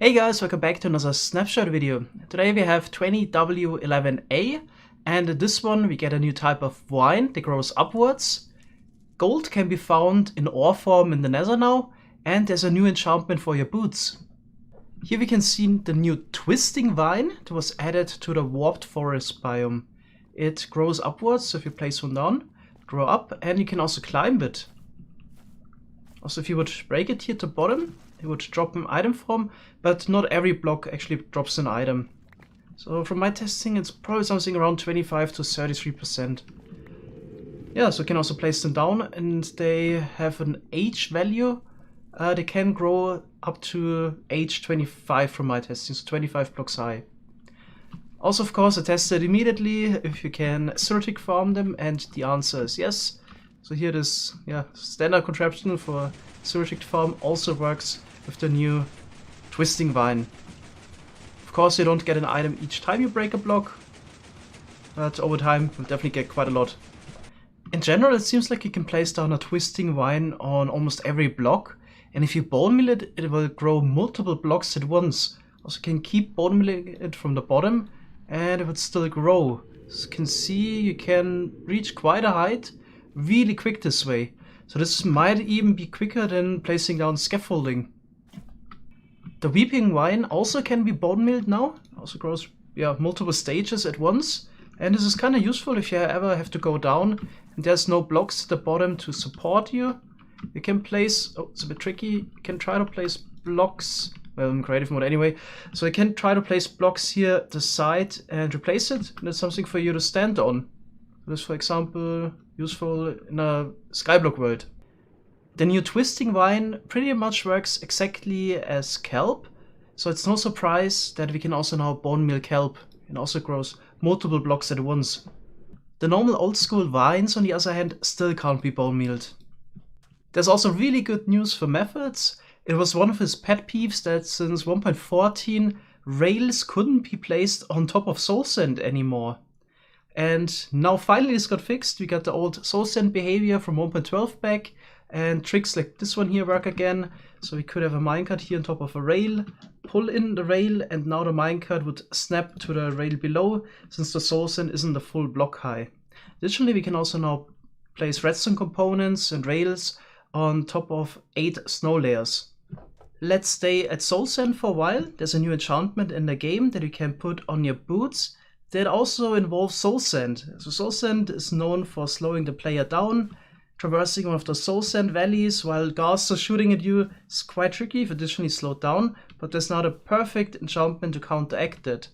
Hey guys, welcome back to another snapshot video. Today we have 20W11A, and in this one we get a new type of vine that grows upwards. Gold can be found in ore form in the Nether now, and there's a new enchantment for your boots. Here we can see the new twisting vine that was added to the warped forest biome. It grows upwards, so if you place one down, grow up, and you can also climb it. Also, if you would break it here to bottom, it would drop an item form, but not every block actually drops an item. So from my testing, it's probably something around 25 to 33%. Yeah, so you can also place them down, and they have an age value. They can grow up to age 25 from my testing, so 25 blocks high. Also, of course, I tested immediately if you can Surtic farm them, and the answer is yes. So here this standard contraption for Surtic farm also works with the new twisting vine. Of course, you don't get an item each time you break a block, but over time you'll definitely get quite a lot. In general, it seems like you can place down a twisting vine on almost every block, and if you bone meal it, it will grow multiple blocks at once. Also, you can keep bone milling it from the bottom, and it would still grow. As you can see, you can reach quite a height really quick this way. So this might even be quicker than placing down scaffolding. The weeping vine also can be bone milled now. Also grows multiple stages at once. And this is kind of useful if you ever have to go down and there's no blocks at the bottom to support you. You can place, it's a bit tricky, you can try to place blocks, well, in creative mode anyway. So you can try to place blocks here at the side and replace it. And it's something for you to stand on. This, for example, useful in a skyblock world. The new twisting vine pretty much works exactly as kelp, so it's no surprise that we can also now bone meal kelp, and also grows multiple blocks at once. The normal old school vines, on the other hand, still can't be bone mealed. There's also really good news for Methodzz. It was one of his pet peeves that since 1.14 rails couldn't be placed on top of soul sand anymore. And now finally this got fixed. We got the old soul sand behavior from 1.12 back, and tricks like this one here work again. So we could have a minecart here on top of a rail, pull in the rail, and now the minecart would snap to the rail below, since the soul sand isn't a full block high. Additionally, we can also now place redstone components and rails on top of 8 snow layers. Let's stay at soul sand for a while. There's a new enchantment in the game that you can put on your boots that also involves soul sand. So soul sand is known for slowing the player down. Traversing one of the soul sand valleys while ghasts are shooting at you is quite tricky if additionally slowed down, but there's now the perfect enchantment to counteract that.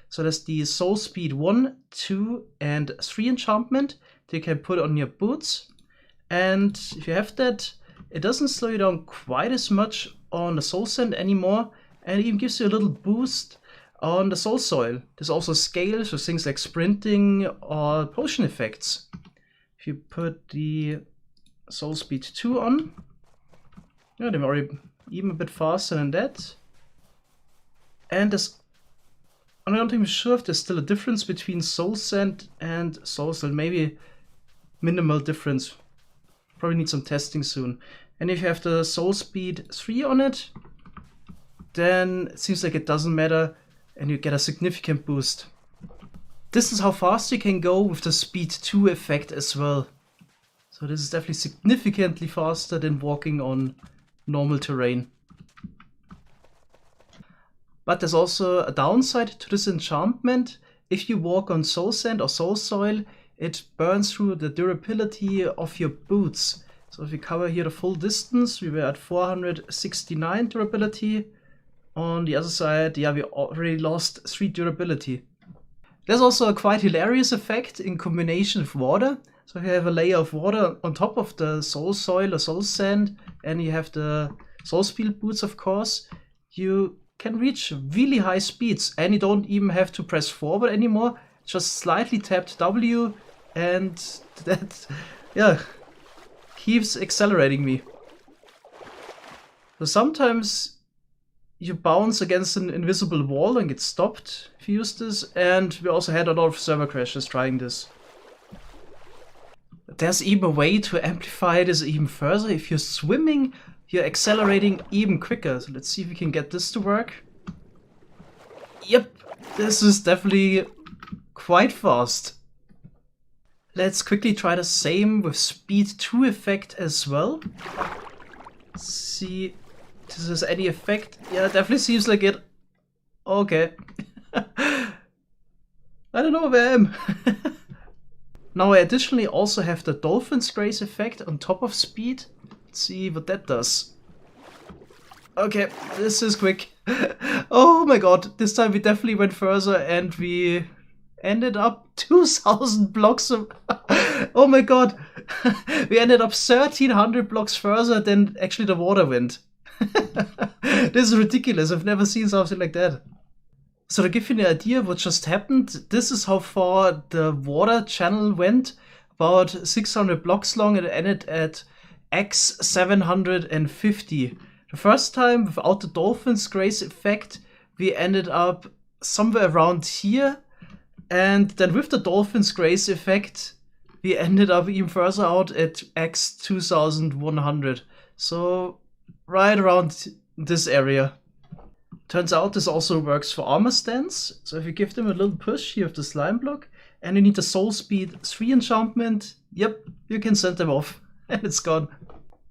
So there's the soul speed 1, 2, and 3 enchantment that you can put on your boots. And if you have that, it doesn't slow you down quite as much on the soul sand anymore, and it even gives you a little boost on the soul soil. There's also scales for things like sprinting or potion effects. If you put the soul speed 2 on, they're already even a bit faster than that. And I'm not even sure if there's still a difference between soul sand and soul soil. Maybe minimal difference. Probably need some testing soon. And if you have the soul speed 3 on it, then it seems like it doesn't matter, and you get a significant boost. This is how fast you can go with the speed 2 effect as well. So this is definitely significantly faster than walking on normal terrain. But there's also a downside to this enchantment. If you walk on soul sand or soul soil, it burns through the durability of your boots. So if we cover here the full distance, we were at 469 durability. On the other side, we already lost 3 durability. There's also a quite hilarious effect in combination with water. So if you have a layer of water on top of the soul soil or soul sand, and you have the soul speed boots, of course, you can reach really high speeds, and you don't even have to press forward anymore. Just slightly tapped W, and that, keeps accelerating me. So sometimes you bounce against an invisible wall and get stopped if you use this, and we also had a lot of server crashes trying this. There's even a way to amplify this even further. If you're swimming, you're accelerating even quicker. So let's see if we can get this to work. Yep, this is definitely quite fast. Let's quickly try the same with speed 2 effect as well. See if this has any effect. Yeah, it definitely seems like it. Okay. I don't know where I am. Now I additionally also have the Dolphin's Grace effect on top of speed. Let's see what that does. Okay, this is quick. Oh my god, this time we definitely went further and we ended up 2,000 blocks of... Oh my god, we ended up 1,300 blocks further than actually the water went. This is ridiculous, I've never seen something like that. So to give you an idea of what just happened, this is how far the water channel went. About 600 blocks long, and it ended at X 750. The first time, without the Dolphin's Grace effect, we ended up somewhere around here. And then with the Dolphin's Grace effect, we ended up even further out at X 2100. So right around this area. Turns out this also works for armor stands. So if you give them a little push, you have the slime block, and you need the soul speed 3 enchantment, yep, you can send them off, and it's gone.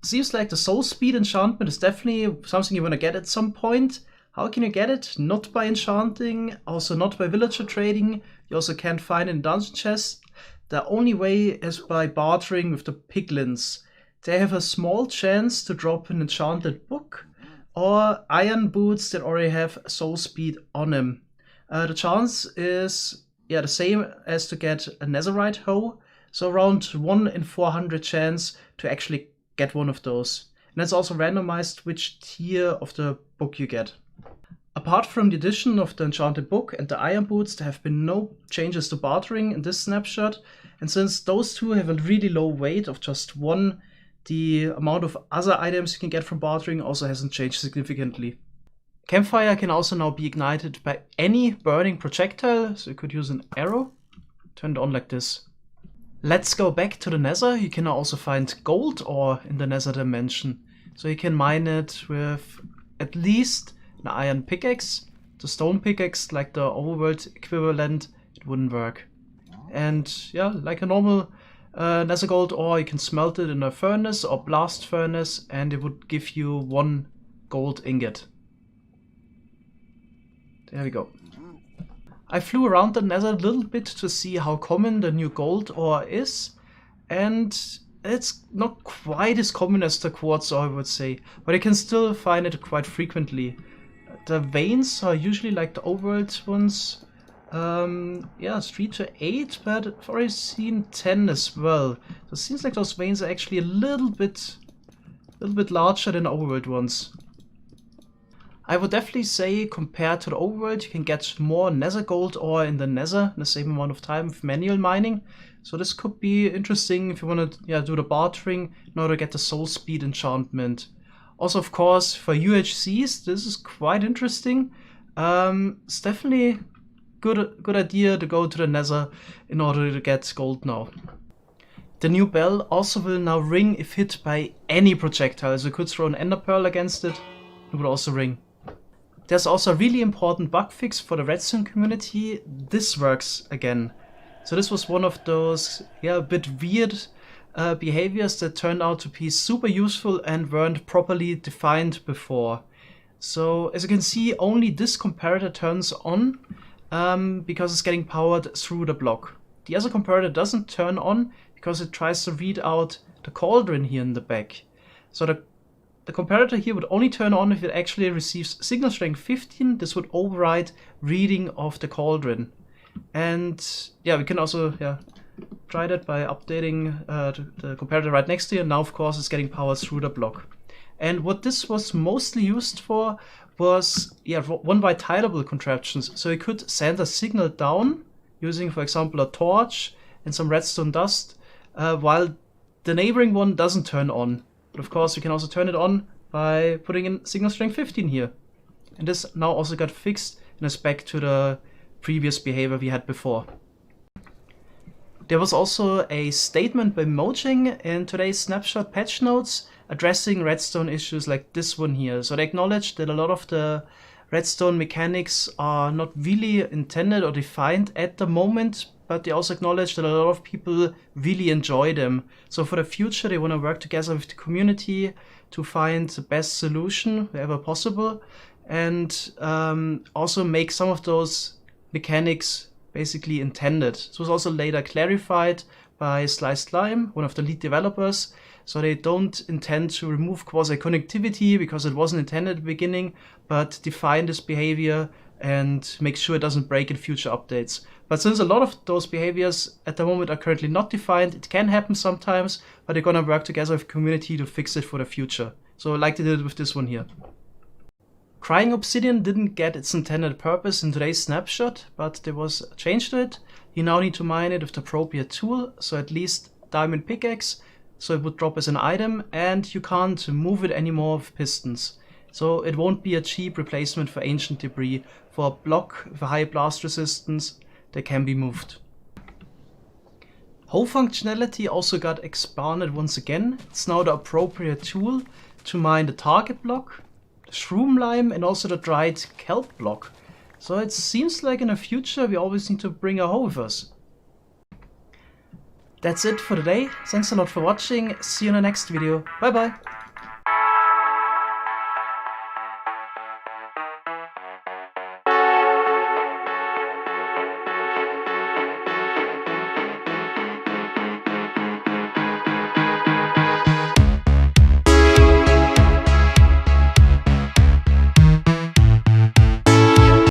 Seems like the soul speed enchantment is definitely something you want to get at some point. How can you get it? Not by enchanting, also not by villager trading. You also can't find it in dungeon chests. The only way is by bartering with the piglins. They have a small chance to drop an enchanted book, or iron boots that already have soul speed on them. The chance is the same as to get a netherite hoe, so around 1 in 400 chance to actually get one of those. And it's also randomized which tier of the book you get. Apart from the addition of the enchanted book and the iron boots, there have been no changes to bartering in this snapshot, and since those two have a really low weight of just 1, the amount of other items you can get from bartering also hasn't changed significantly. Campfire can also now be ignited by any burning projectile, so you could use an arrow. Turn it on like this. Let's go back to the Nether. You can now also find gold ore in the Nether dimension. So you can mine it with at least an iron pickaxe. The stone pickaxe, like the overworld equivalent, it wouldn't work. And yeah, like a normal Nether gold ore, you can smelt it in a furnace or blast furnace, and it would give you 1 gold ingot. There we go. I flew around the Nether a little bit to see how common the new gold ore is, and it's not quite as common as the quartz ore, I would say, but you can still find it quite frequently. The veins are usually like the overworld ones. Yeah, 3 to 8, but I've already seen 10 as well. So it seems like those veins are actually a little bit larger than the overworld ones. I would definitely say, compared to the overworld, you can get more Nether gold ore in the Nether in the same amount of time with manual mining. So this could be interesting if you want to do the bartering in order to get the soul speed enchantment. Also, of course, for UHCs, this is quite interesting. It's definitely good idea to go to the Nether in order to get gold now. The new bell also will now ring if hit by any projectile, so you could throw an ender pearl against it, it would also ring. There's also a really important bug fix for the Redstone community. This works again. So this was one of those a bit weird behaviors that turned out to be super useful and weren't properly defined before. So as you can see, only this comparator turns on because it's getting powered through the block. The other comparator doesn't turn on because it tries to read out the cauldron here in the back. So the comparator here would only turn on if it actually receives signal strength 15. This would override reading of the cauldron. And yeah, we can also try that by updating the comparator right next to you. Now, of course, it's getting powered through the block. And what this was mostly used for was one-by tileable contraptions. So you could send a signal down using, for example, a torch and some redstone dust, while the neighboring one doesn't turn on. But of course, you can also turn it on by putting in signal strength 15 here. And this now also got fixed and is back to the previous behavior we had before. There was also a statement by Mojang in today's snapshot patch notes addressing redstone issues like this one here. So they acknowledged that a lot of the redstone mechanics are not really intended or defined at the moment, but they also acknowledge that a lot of people really enjoy them. So for the future, they want to work together with the community to find the best solution wherever possible, and also make some of those mechanics basically intended. This was also later clarified by Sliced Lime, one of the lead developers. So they don't intend to remove quasi-connectivity because it wasn't intended at the beginning, but define this behavior and make sure it doesn't break in future updates. But since a lot of those behaviors at the moment are currently not defined, it can happen sometimes, but they're gonna work together with the community to fix it for the future. So like they did with this one here. Crying obsidian didn't get its intended purpose in today's snapshot, but there was a change to it. You now need to mine it with the appropriate tool, so at least diamond pickaxe, so it would drop as an item, and you can't move it anymore with pistons. So it won't be a cheap replacement for ancient debris. For a block with a high blast resistance, they can be moved. Hoe functionality also got expanded once again. It's now the appropriate tool to mine the target block, the shroom lime, and also the dried kelp block. So it seems like in the future we always need to bring a hoe with us. That's it for today. Thanks a lot for watching. See you in the next video. Bye bye.